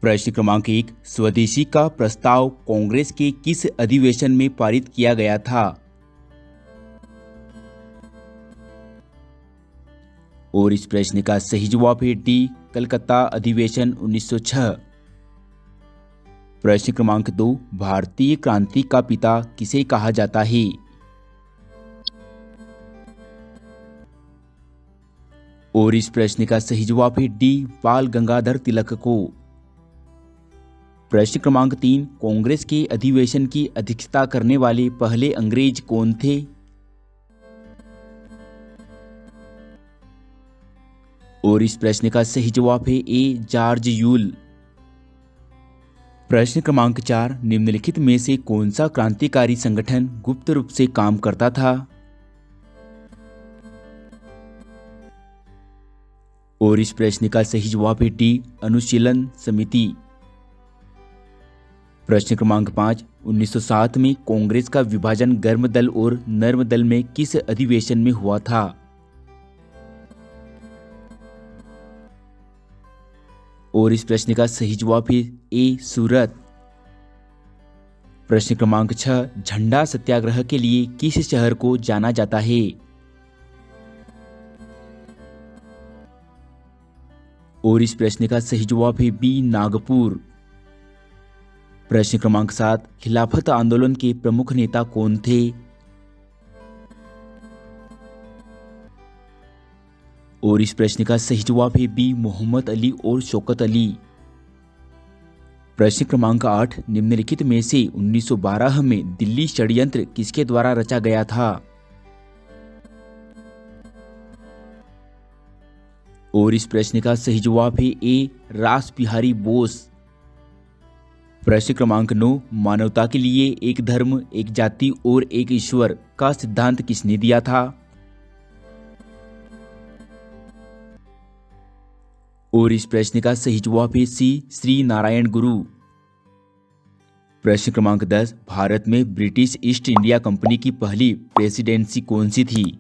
प्रश्न क्रमांक 1, स्वदेशी का प्रस्ताव कांग्रेस के किस अधिवेशन में पारित किया गया था? और इस प्रश्न का सही जवाब है डी, कलकत्ता अधिवेशन 1906। प्रश्न क्रमांक 2, भारतीय क्रांति का पिता किसे कहा जाता है? और इस प्रश्न का सही जवाब है डी, बाल गंगाधर तिलक को। प्रश्न क्रमांक 3, कांग्रेस के अधिवेशन की अध्यक्षता करने वाले पहले अंग्रेज कौन थे? और इस प्रश्न का सही जवाब है ए, जॉर्ज यूल। प्रश्न क्रमांक 4, निम्नलिखित में से कौन सा क्रांतिकारी संगठन गुप्त रूप से काम करता था? और इस प्रश्न का सही जवाब है डी, अनुशीलन समिति। प्रश्न क्रमांक 5, 1907 में कांग्रेस का विभाजन गर्म दल और नर्म दल में किस अधिवेशन में हुआ था? और इस प्रश्न का सही जवाब है ए, सूरत। प्रश्न क्रमांक 6, झंडा सत्याग्रह के लिए किस शहर को जाना जाता है? और इस प्रश्न का सही जवाब है बी, नागपुर। प्रश्न क्रमांक 7, खिलाफत आंदोलन के प्रमुख नेता कौन थे? और इस प्रश्न का सही जवाब है बी, मोहम्मद अली और शौकत अली। प्रश्न क्रमांक 8, निम्नलिखित में से 1912 में दिल्ली षड्यंत्र किसके द्वारा रचा गया था? और इस प्रश्न का सही जवाब है ए, रास बिहारी बोस। प्रश्न क्रमांक 9, मानवता के लिए एक धर्म, एक जाति और एक ईश्वर का सिद्धांत किसने दिया था? और इस प्रश्न का सही जवाब है सी, श्री नारायण गुरु। प्रश्न क्रमांक 10, भारत में ब्रिटिश ईस्ट इंडिया कंपनी की पहली प्रेसिडेंसी कौन सी थी?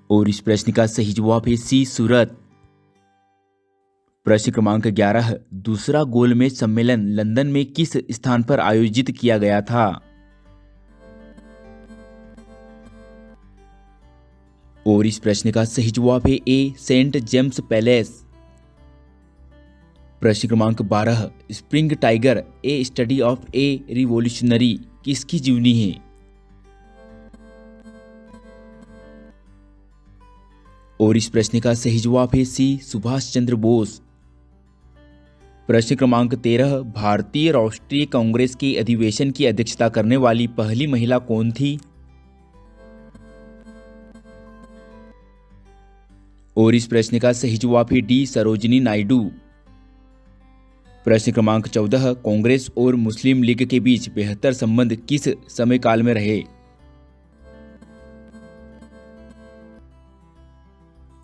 और इस प्रश्न का सही जवाब है सी, सूरत। प्रश्न क्रमांक 11, दूसरा गोलमेज सम्मेलन लंदन में किस स्थान पर आयोजित किया गया था? और इस प्रश्न का सही जवाब है ए, सेंट जेम्स पैलेस। प्रश्न क्रमांक 12, spring tiger A study of A revolutionary किसकी जीवनी है? और इस प्रश्न का सही जवाब है सी, सुभाष चंद्र बोस। प्रश्न क्रमांक 13, भारतीय राष्ट्रीय कांग्रेस के अधिवेशन की अध्यक्षता करने वाली पहली महिला कौन थी? और इस प्रश्न का सही जवाब है डी, सरोजिनी नायडू। प्रश्न क्रमांक 14, कांग्रेस और मुस्लिम लीग के बीच बेहतर संबंध किस समय काल में रहे?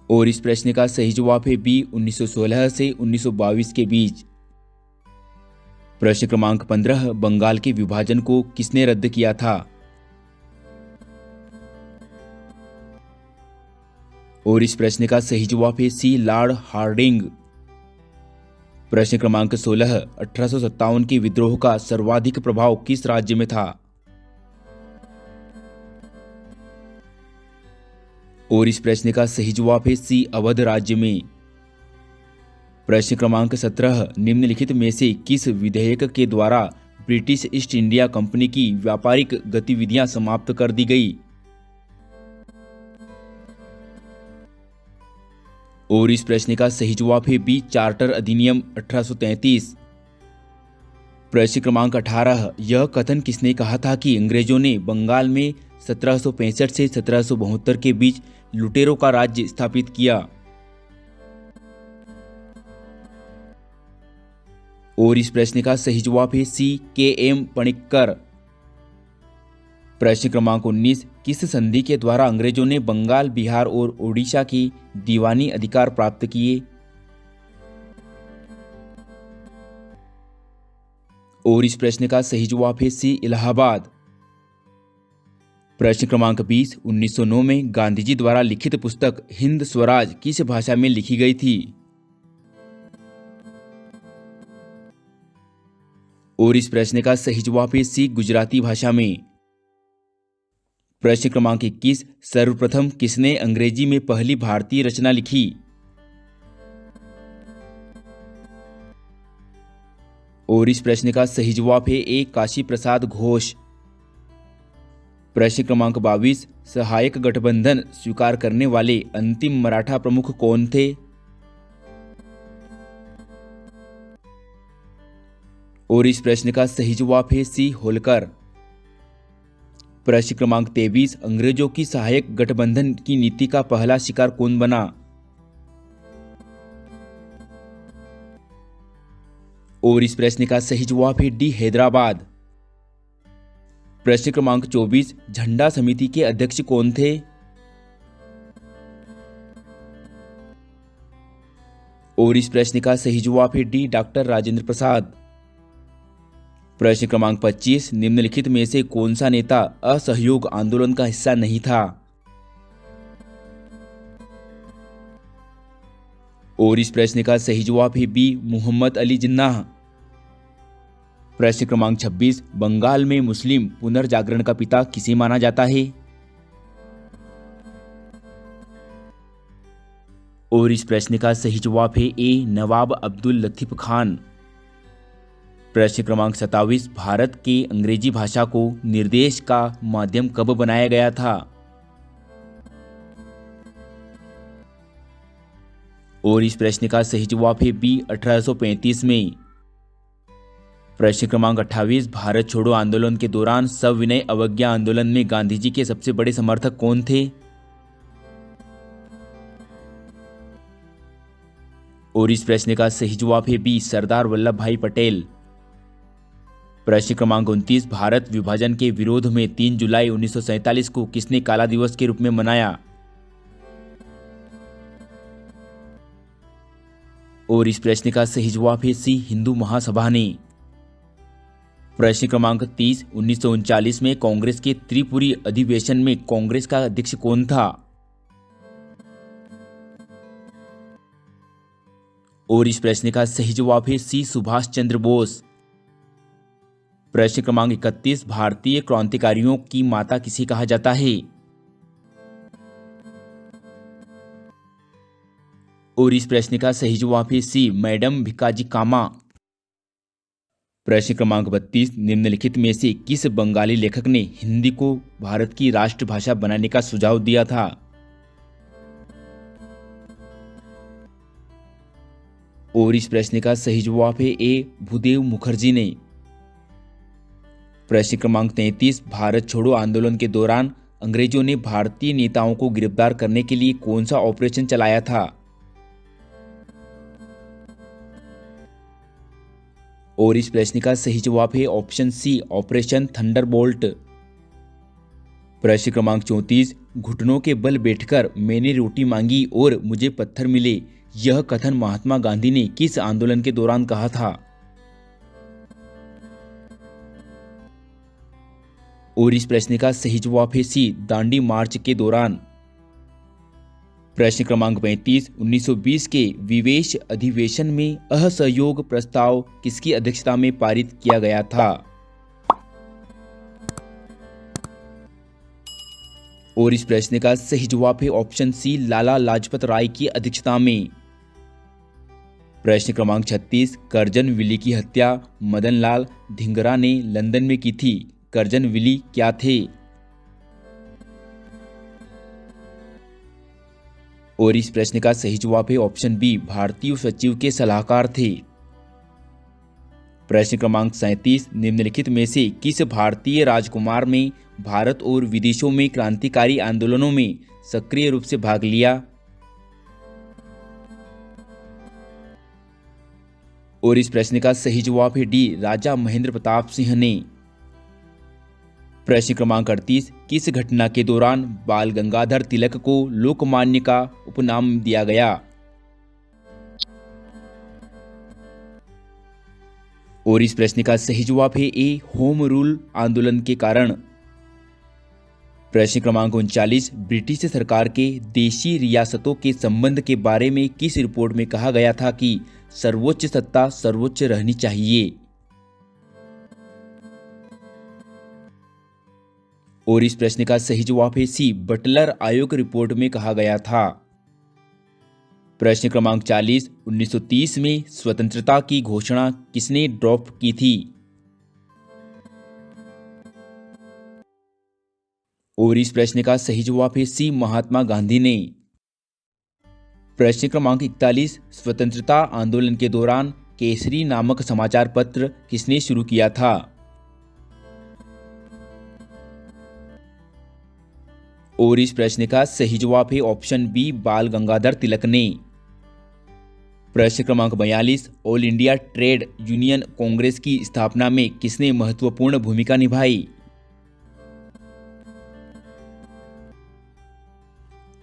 और इस प्रश्न का सही जवाब है बी, 1916 से 1922 के बीच। प्रश्न क्रमांक 15, बंगाल के विभाजन को किसने रद्द किया था? और इस प्रश्न का सही जवाब है सी, लॉर्ड हार्डिंग। प्रश्न क्रमांक 16, 1857 के विद्रोह का सर्वाधिक प्रभाव किस राज्य में था? और इस प्रश्न का सही जवाब है सी, अवध राज्य में। प्रश्न क्रमांक 17, निम्नलिखित में से किस विधेयक के द्वारा ब्रिटिश ईस्ट इंडिया कंपनी की व्यापारिक गतिविधियां समाप्त कर दी गई? और इस प्रश्न का सही जवाब है बी, चार्टर अधिनियम 1833। प्रश्न क्रमांक 18, यह कथन किसने कहा था कि अंग्रेजों ने बंगाल में 1765 से 1772 के बीच लुटेरों का राज्य स्थापित किया? और इस प्रश्न का सही जवाब है सी, के.एम. पणिक्कर। प्रश्न क्रमांक 19, किस संधि के द्वारा अंग्रेजों ने बंगाल, बिहार और ओडिशा की दीवानी अधिकार प्राप्त किए? और इस प्रश्न का सही जवाब है सी, इलाहाबाद। प्रश्न क्रमांक 20 1909 में गांधी जी द्वारा लिखित पुस्तक हिंद स्वराज किस भाषा में लिखी गई थी? और इस प्रश्न का सही जवाब है सी गुजराती भाषा में। प्रश्न क्रमांक 21 सर्वप्रथम किसने अंग्रेजी में पहली भारतीय रचना लिखी? और इस प्रश्न का सही जवाब है ए काशी प्रसाद घोष। प्रश्न क्रमांक 22 सहायक गठबंधन स्वीकार करने वाले अंतिम मराठा प्रमुख कौन थे? और इस प्रश्न का सही जवाब है सी होलकर। प्रश्न क्रमांक 23 अंग्रेजों की सहायक गठबंधन की नीति का पहला शिकार कौन बना? और इस प्रश्न का सही जवाब है डी हैदराबाद। प्रश्न क्रमांक 24 झंडा समिति के अध्यक्ष कौन थे? और इस प्रश्न का सही जवाब है डी डॉक्टर राजेंद्र प्रसाद। प्रश्न क्रमांक 25 निम्नलिखित में से कौन सा नेता असहयोग आंदोलन का हिस्सा नहीं था? और इस प्रश्न का सही जवाब है बी मोहम्मद अली जिन्नाह। प्रश्न क्रमांक 26 बंगाल में मुस्लिम पुनर्जागरण का पिता किसे माना जाता है? और इस प्रश्न का सही जवाब है ए नवाब अब्दुल लतीफ खान। प्रश्न क्रमांक 27 भारत के अंग्रेजी भाषा को निर्देश का माध्यम कब बनाया गया था? और इस प्रश्न का सही जवाब है बी 1835 में। प्रश्न क्रमांक 28 भारत छोड़ो आंदोलन के दौरान सविनय अवज्ञा आंदोलन में गांधी जी के सबसे बड़े समर्थक कौन थे? और इस प्रश्न का सही जवाब है बी सरदार वल्लभ भाई पटेल। प्रश्न क्रमांक 29 भारत विभाजन के विरोध में 3 जुलाई 1947 को किसने काला दिवस के रूप में मनाया? और इस प्रश्न का सही जवाब है सी हिंदू महासभा ने। प्रश्न क्रमांक 30 1939 में कांग्रेस के त्रिपुरी अधिवेशन में कांग्रेस का अध्यक्ष कौन था? और इस प्रश्न का सही जवाब है सी सुभाष चंद्र बोस। प्रश्न क्रमांक 31 भारतीय क्रांतिकारियों की माता किसे कहा जाता है? और इस प्रश्न का सही जवाब है सी मैडम भिकाजी कामा। प्रश्न क्रमांक 32 निम्नलिखित में से किस बंगाली लेखक ने हिंदी को भारत की राष्ट्रभाषा बनाने का सुझाव दिया था? और इस प्रश्न का सही जवाब है ए भूदेव मुखर्जी ने। प्रश्न क्रमांक 33 भारत छोड़ो आंदोलन के दौरान अंग्रेजों ने भारतीय नेताओं को गिरफ्तार करने के लिए कौन सा ऑपरेशन चलाया था? और इस प्रश्न का सही जवाब है ऑप्शन सी ऑपरेशन थंडरबोल्ट। प्रश्न क्रमांक 34 घुटनों के बल बैठकर मैंने रोटी मांगी और मुझे पत्थर मिले, यह कथन महात्मा गांधी ने किस आंदोलन के दौरान कहा था? और इस प्रश्न का सही जवाब है सी दांडी मार्च के दौरान। प्रश्न क्रमांक 35 1920 के विवेश अधिवेशन में असहयोग प्रस्ताव किसकी अध्यक्षता में पारित किया गया था? और इस प्रश्न का सही जवाब है ऑप्शन सी लाला लाजपत राय की अध्यक्षता में। प्रश्न क्रमांक 36 कर्जन विली की हत्या मदनलाल धिंगरा ने लंदन में की थी, कर्जन विली क्या थे? और इस प्रश्न का सही जवाब है ऑप्शन बी भारतीय सचिव के सलाहकार थे। प्रश्न क्रमांक 37 निम्नलिखित में से किस भारतीय राजकुमार में भारत और विदेशों में क्रांतिकारी आंदोलनों में सक्रिय रूप से भाग लिया? और इस प्रश्न का सही जवाब है डी राजा महेंद्र प्रताप सिंह ने। प्रश्न क्रमांक 38 किस घटना के दौरान बाल गंगाधर तिलक को लोकमान्य का उपनाम दिया गया? और इस प्रश्न का सही जवाब है ए होम रूल आंदोलन के कारण। प्रश्न क्रमांक 39, ब्रिटिश सरकार के देशी रियासतों के संबंध के बारे में किस रिपोर्ट में कहा गया था कि सर्वोच्च सत्ता सर्वोच्च रहनी चाहिए? और इस प्रश्न का सही जवाब है सी, बटलर आयोग रिपोर्ट में कहा गया था। प्रश्न क्रमांक 40, 1930 में स्वतंत्रता की घोषणा किसने ड्रॉप की थी? और इस प्रश्न का सही जवाब है सी, महात्मा गांधी ने। प्रश्न क्रमांक 41, स्वतंत्रता आंदोलन के दौरान केसरी नामक समाचार पत्र किसने शुरू किया था? और इस प्रश्न का सही जवाब है ऑप्शन बी, बाल गंगाधर तिलक ने। प्रश्न क्रमांक 42, all India trade union Congress की स्थापना में किसने महत्वपूर्ण भूमिका निभाई?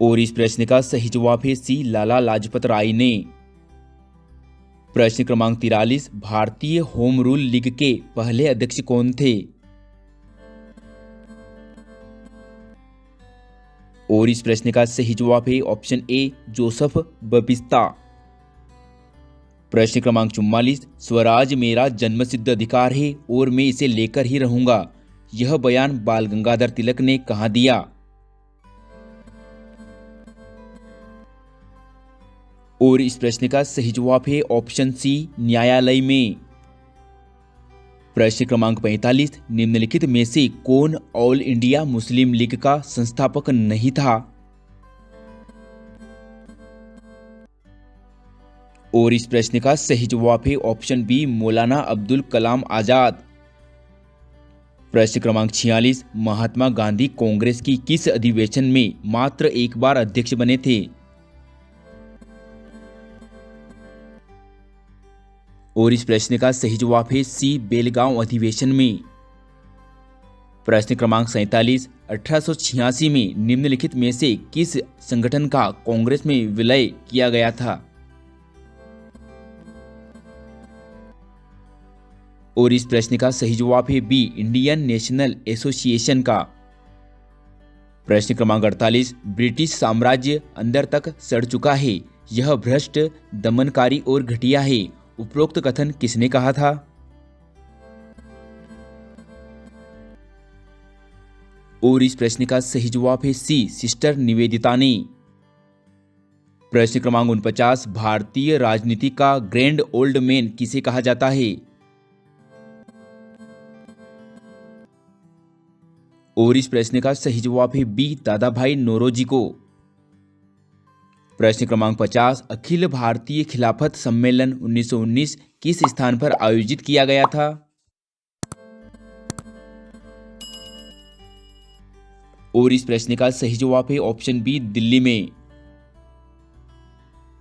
और इस प्रश्न का सही जवाब है सी, लाला लाजपत राय ने। प्रश्न क्रमांक 43, भारतीय होम रूल लीग के पहले अध्यक्ष कौन थे? और इस प्रश्न का सही जवाब है ऑप्शन ए, जोसेफ बबिस्ता। प्रश्न क्रमांक 44, स्वराज मेरा जन्मसिद्ध अधिकार है और मैं इसे लेकर ही रहूंगा, यह बयान बाल गंगाधर तिलक ने कहां दिया? और इस प्रश्न का सही जवाब है ऑप्शन सी, न्यायालय में। प्रश्न क्रमांक 45, निम्नलिखित में से कौन ऑल इंडिया मुस्लिम लीग का संस्थापक नहीं था? और इस प्रश्न का सही जवाब है ऑप्शन बी, मौलाना अब्दुल कलाम आजाद। प्रश्न क्रमांक 46, महात्मा गांधी कांग्रेस की किस अधिवेशन में मात्र एक बार अध्यक्ष बने थे? और इस प्रश्न का सही जवाब है सी, बेलगांव अधिवेशन में। प्रश्न क्रमांक 47, 1886 में निम्नलिखित में से किस संगठन का कांग्रेस में विलय किया गया था? और इस प्रश्न का सही जवाब है बी, इंडियन नेशनल एसोसिएशन का। प्रश्न क्रमांक 48, ब्रिटिश साम्राज्य अंदर तक सड़ चुका है, यह भ्रष्ट, दमनकारी और घटिया है, उपरोक्त कथन किसने कहा था? और इस प्रश्न का सही जवाब है सी, सिस्टर निवेदिता ने। प्रश्न क्रमांक 49, भारतीय राजनीति का ग्रैंड ओल्ड मैन किसे कहा जाता है? और इस प्रश्न का सही जवाब है बी, दादा भाई नौरोजी को। प्रश्न क्रमांक 50, अखिल भारतीय खिलाफत सम्मेलन 1919 किस स्थान पर आयोजित किया गया था? और इस प्रश्न का सही जवाब है ऑप्शन बी, दिल्ली में।